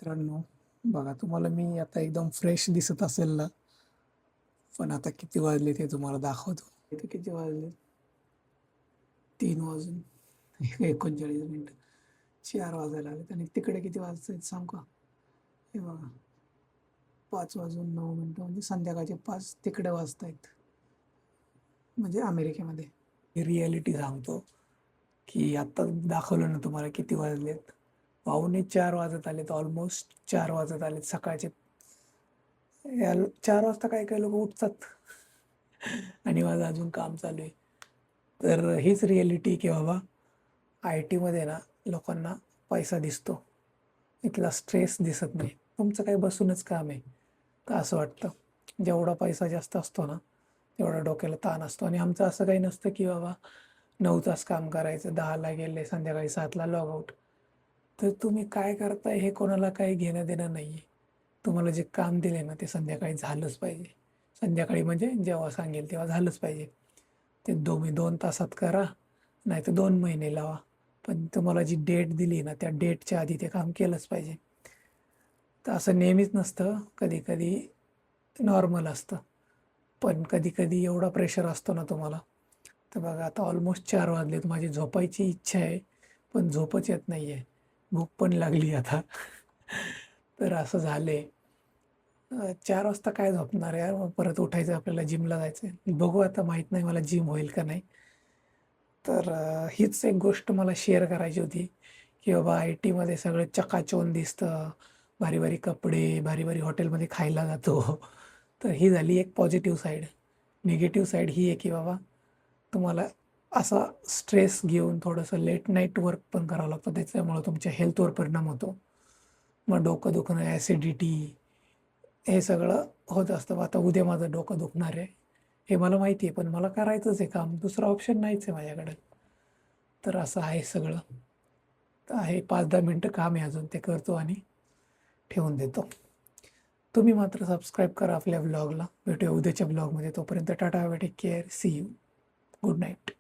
मित्रांनो, बघा तुम्हाला मी आता एकदम फ्रेश दिसत असेल ना, पण आता किती वाजले ते तुम्हाला दाखवतो. इथे किती वाजले? 3 वाजून 39 मिनिटं. 4 वाजायला आलेत आणि तिकडे किती वाजतायत सांगू का? हे बघा 5 वाजून 9 मिनिटं म्हणजे संध्याकाळचे 5 तिकडे वाजतायत. म्हणजे अमेरिकेमध्ये. रिॲलिटी सांगतो, की आता दाखवलं ना तुम्हाला किती वाजलेत. 3:45 वाजत आलेत, ऑलमोस्ट 4 वाजत आलेत सकाळचे. 4 वाजता काही काही लोक उठतात आणि माझं अजून काम चालू आहे. तर हीच रिॲलिटी की बाबा आय टीमध्ये ना लोकांना पैसा दिसतो, इथला स्ट्रेस दिसत नाही. तुमचं काही बसूनच काम आहे तर असं वाटतं. जेवढा पैसा जास्त असतो ना तेवढा डोक्याला ताण असतो. आणि आमचं असं काही नसतं की बाबा 9 तास काम करायचं, 10ला गेले संध्याकाळी 7ला लॉग आउट. तर तुम्ही काय करताय हे कोणाला काही घेणं देणं नाही आहे. तुम्हाला जे काम दिले ना ते संध्याकाळी झालंच पाहिजे. संध्याकाळी म्हणजे जेव्हा सांगेल तेव्हा झालंच पाहिजे. ते तुम्ही 2 तासात करा, नाही तर 2 महिने लावा, पण तुम्हाला जी डेट दिली ना त्या डेटच्या आधी ते काम केलंच पाहिजे. तर असं नेहमीच नसतं, कधी कधी नॉर्मल असतं. पण कधी कधी एवढा प्रेशर असतो ना तुम्हाला. तर बघा आता ऑलमोस्ट 4 वाजलेत, माझी झोपायची इच्छा आहे पण झोपच येत नाही आहे. भूक पण लागली आता. तर असं झालंय. 4 वाजता काय झोपणार यार, मग परत उठायचं आपल्याला, जिमला जायचं. बघू आता, माहित नाही मला जिम होईल का नाही. तर हीच एक गोष्ट मला शेअर करायची होती की बाबा आय टीमध्ये सगळं चकाचौंध दिसतं, भारी भारी कपडे, भारी भारी हॉटेलमध्ये खायला जातो. तर ही झाली एक पॉझिटिव्ह साईड. निगेटिव्ह साईड ही आहे की बाबा तुम्हाला असा स्ट्रेस घेऊन थोडंसं लेट नाईट वर्क पण करावं लागतं, त्याच्यामुळं तुमच्या हेल्थवर परिणाम होतो. मग डोकं दुखणं, ॲसिडिटी, हे सगळं होत असतं. आता उद्या माझं डोकं दुखणार आहे हे मला माहिती आहे, पण मला करायचंच आहे काम, दुसरा ऑप्शन नाहीच आहे माझ्याकडे. तर असं आहे सगळं. तर आहे 5-10 मिनटं काम आहे अजून, ते करतो आणि ठेवून देतो. तुम्ही मात्र सबस्क्राईब करा आपल्या ब्लॉगला. भेटूया उद्याच्या ब्लॉगमध्ये. तोपर्यंत tata, take care, see you, good night.